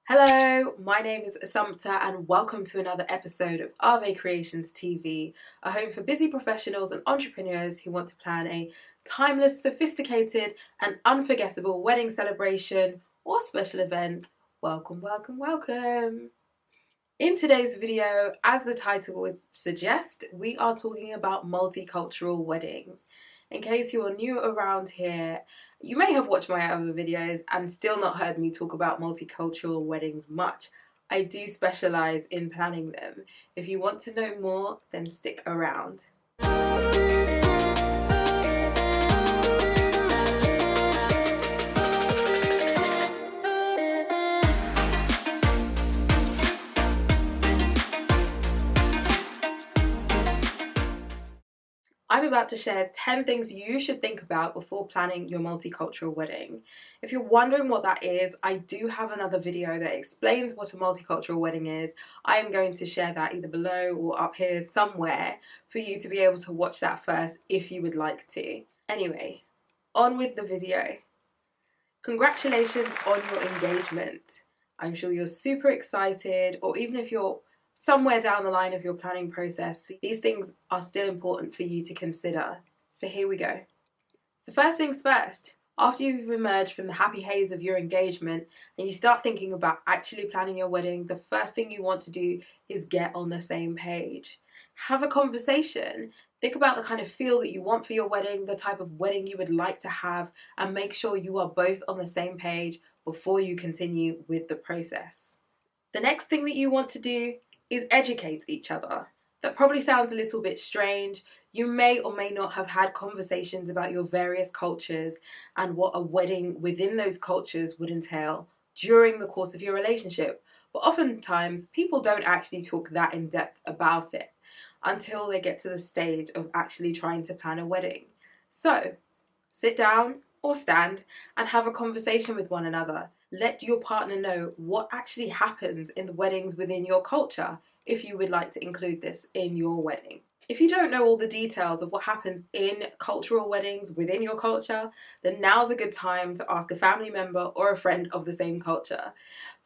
Hello, my name is Assumpta and welcome to another episode of Ave Creations TV, a home for busy professionals and entrepreneurs who want to plan a timeless, sophisticated and unforgettable wedding celebration or special event. Welcome, welcome, welcome. In today's video, as the title would suggest, we are talking about multicultural weddings. In case you are new around here, you may have watched my other videos and still not heard me talk about multicultural weddings much. I do specialise in planning them. If you want to know more, then stick around. I'm about to share 10 things you should think about before planning your multicultural wedding. If you're wondering what that is, I do have another video that explains what a multicultural wedding is. I am going to share that either below or up here somewhere for you to be able to watch that first if you would like to. Anyway, on with the video. Congratulations on your engagement. I'm sure you're super excited, or even if you're somewhere down the line of your planning process, these things are still important for you to consider. So here we go. So first things first, after you've emerged from the happy haze of your engagement and you start thinking about actually planning your wedding, the first thing you want to do is get on the same page. Have a conversation. Think about the kind of feel that you want for your wedding, the type of wedding you would like to have, and make sure you are both on the same page before you continue with the process. The next thing that you want to do is educate each other. That probably sounds a little bit strange. You may or may not have had conversations about your various cultures and what a wedding within those cultures would entail during the course of your relationship. But oftentimes, people don't actually talk that in depth about it until they get to the stage of actually trying to plan a wedding. So, sit down or stand and have a conversation with one another. Let your partner know what actually happens in the weddings within your culture if you would like to include this in your wedding. If you don't know all the details of what happens in cultural weddings within your culture, then now's a good time to ask a family member or a friend of the same culture.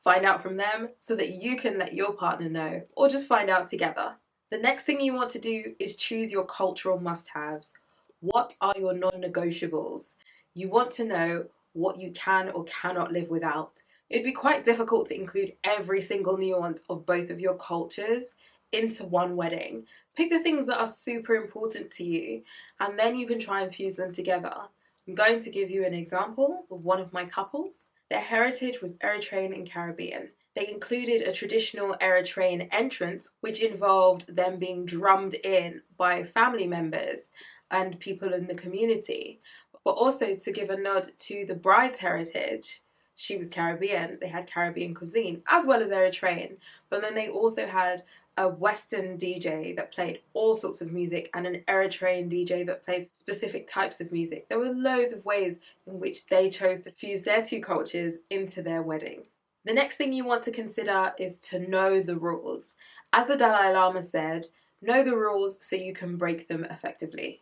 Find out from them so that you can let your partner know, or just find out together. The next thing you want to do is choose your cultural must-haves. What are your non-negotiables? You want to know what you can or cannot live without. It'd be quite difficult to include every single nuance of both of your cultures into one wedding. Pick the things that are super important to you, and then you can try and fuse them together. I'm going to give you an example of one of my couples. Their heritage was Eritrean and Caribbean. They included a traditional Eritrean entrance, which involved them being drummed in by family members and people in the community. But also to give a nod to the bride's heritage, she was Caribbean, they had Caribbean cuisine, as well as Eritrean. But then they also had a Western DJ that played all sorts of music and an Eritrean DJ that played specific types of music. There were loads of ways in which they chose to fuse their two cultures into their wedding. The next thing you want to consider is to know the rules. As the Dalai Lama said, know the rules so you can break them effectively.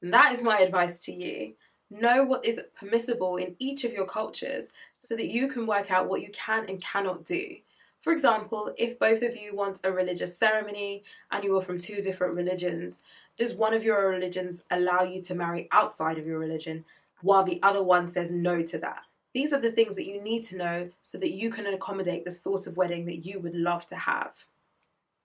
And that is my advice to you. Know what is permissible in each of your cultures so that you can work out what you can and cannot do. For example, if both of you want a religious ceremony and you are from two different religions, does one of your religions allow you to marry outside of your religion while the other one says no to that? These are the things that you need to know so that you can accommodate the sort of wedding that you would love to have.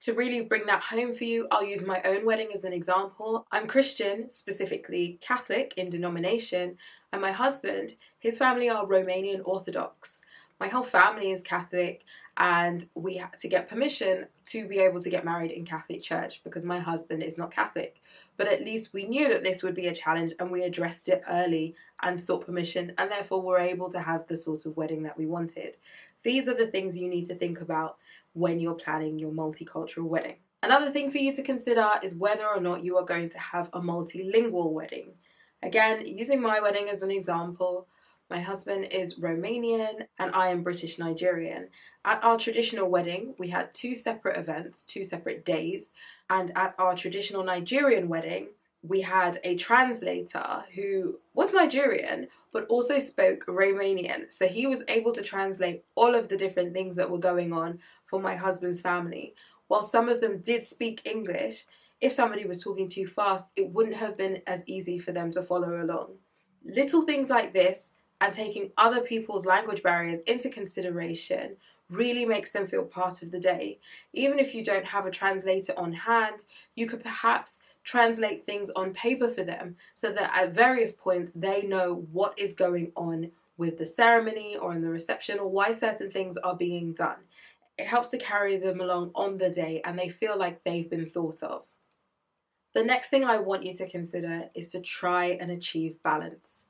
To really bring that home for you, I'll use my own wedding as an example. I'm Christian, specifically Catholic in denomination, and my husband, his family are Romanian Orthodox. My whole family is Catholic, and we had to get permission to be able to get married in Catholic church because my husband is not Catholic. But at least we knew that this would be a challenge and we addressed it early and sought permission, and therefore were able to have the sort of wedding that we wanted. These are the things you need to think about when you're planning your multicultural wedding. Another thing for you to consider is whether or not you are going to have a multilingual wedding. Again, using my wedding as an example, my husband is Romanian and I am British Nigerian. At our traditional wedding, we had two separate events, 2 separate days, and at our traditional Nigerian wedding, we had a translator who was Nigerian but also spoke Romanian. So he was able to translate all of the different things that were going on for my husband's family. While some of them did speak English, if somebody was talking too fast, it wouldn't have been as easy for them to follow along. Little things like this and taking other people's language barriers into consideration really makes them feel part of the day. Even if you don't have a translator on hand, you could perhaps translate things on paper for them so that at various points they know what is going on with the ceremony or in the reception or why certain things are being done. It helps to carry them along on the day and they feel like they've been thought of. The next thing I want you to consider is to try and achieve balance.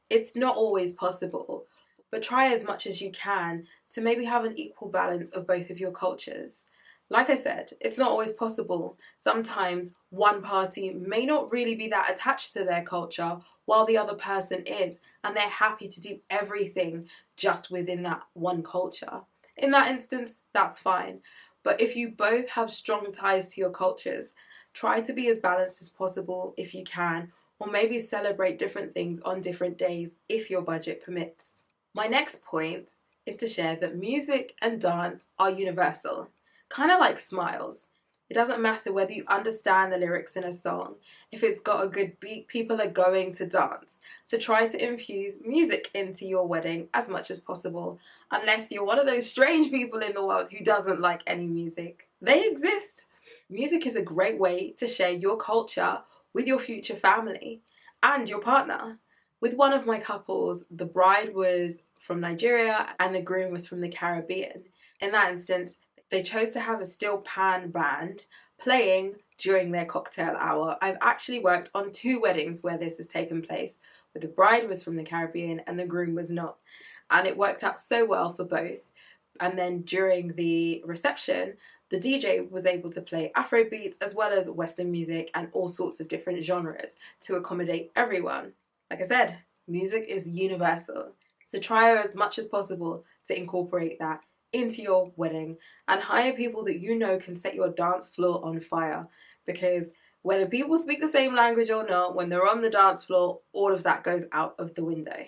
It's not always possible, but try as much as you can to maybe have an equal balance of both of your cultures. Like I said, it's not always possible. Sometimes one party may not really be that attached to their culture while the other person is, and they're happy to do everything just within that one culture. In that instance, that's fine. But if you both have strong ties to your cultures, try to be as balanced as possible if you can, or maybe celebrate different things on different days if your budget permits. My next point is to share that music and dance are universal, kind of like smiles. It doesn't matter whether you understand the lyrics in a song. If it's got a good beat, people are going to dance. So try to infuse music into your wedding as much as possible, unless you're one of those strange people in the world who doesn't like any music. They exist. Music is a great way to share your culture with your future family and your partner. With one of my couples, the bride was from Nigeria and the groom was from the Caribbean. In that instance, they chose to have a steel pan band playing during their cocktail hour. I've actually worked on 2 weddings where this has taken place, where the bride was from the Caribbean and the groom was not. And it worked out so well for both. And then during the reception, the DJ was able to play Afro beats as well as Western music and all sorts of different genres to accommodate everyone. Like I said, music is universal. So try as much as possible to incorporate that into your wedding and hire people that you know can set your dance floor on fire, because whether people speak the same language or not, when they're on the dance floor, all of that goes out of the window.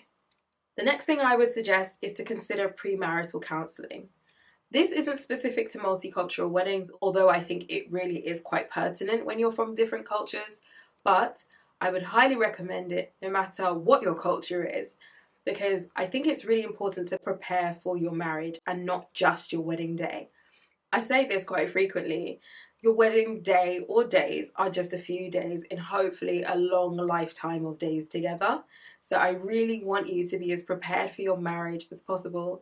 The next thing I would suggest is to consider premarital counselling. This isn't specific to multicultural weddings, although I think it really is quite pertinent when you're from different cultures, but I would highly recommend it no matter what your culture is, because I think it's really important to prepare for your marriage and not just your wedding day. I say this quite frequently. Your wedding day or days are just a few days in hopefully a long lifetime of days together. So I really want you to be as prepared for your marriage as possible.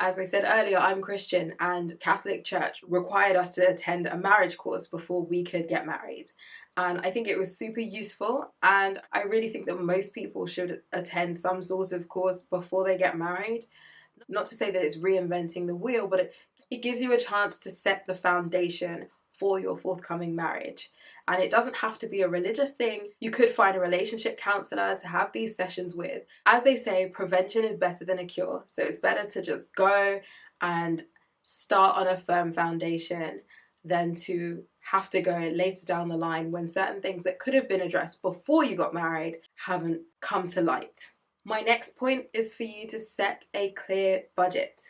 As I said earlier, I'm Christian and Catholic Church required us to attend a marriage course before we could get married. And I think it was super useful, and I really think that most people should attend some sort of course before they get married. Not to say that it's reinventing the wheel, but it gives you a chance to set the foundation for your forthcoming marriage. And it doesn't have to be a religious thing. You could find a relationship counsellor to have these sessions with. As they say, prevention is better than a cure. So it's better to just go and start on a firm foundation than to have to go later down the line when certain things that could have been addressed before you got married haven't come to light. My next point is for you to set a clear budget.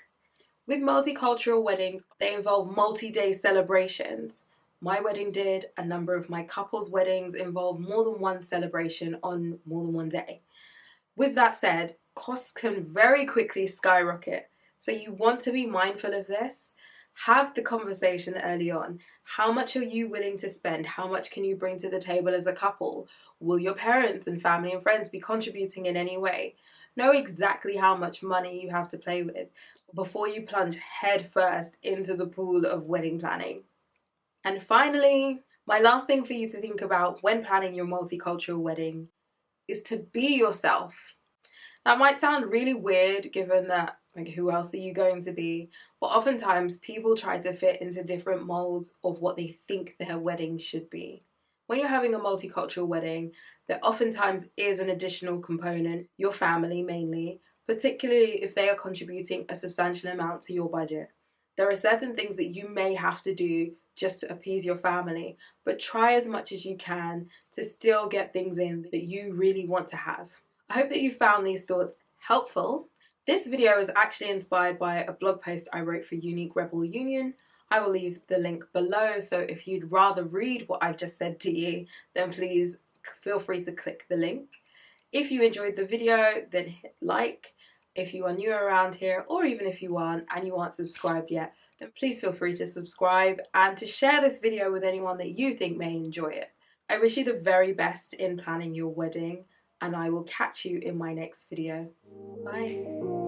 With multicultural weddings, they involve multi-day celebrations. My wedding did, a number of my couples' weddings involve more than one celebration on more than one day. With that said, costs can very quickly skyrocket, so you want to be mindful of this. Have the conversation early on. How much are you willing to spend? How much can you bring to the table as a couple? Will your parents and family and friends be contributing in any way? Know exactly how much money you have to play with before you plunge headfirst into the pool of wedding planning. And finally, my last thing for you to think about when planning your multicultural wedding is to be yourself. That might sound really weird given that, who else are you going to be? But oftentimes people try to fit into different molds of what they think their wedding should be. When you're having a multicultural wedding, there oftentimes is an additional component, your family mainly, particularly if they are contributing a substantial amount to your budget. There are certain things that you may have to do just to appease your family, but try as much as you can to still get things in that you really want to have. I hope that you found these thoughts helpful. This video is actually inspired by a blog post I wrote for Unique Rebel Union. I will leave the link below, so if you'd rather read what I've just said to you, then please feel free to click the link. If you enjoyed the video, then hit like. If you are new around here, or even if you aren't and you aren't subscribed yet, then please feel free to subscribe and to share this video with anyone that you think may enjoy it. I wish you the very best in planning your wedding, and I will catch you in my next video. Bye.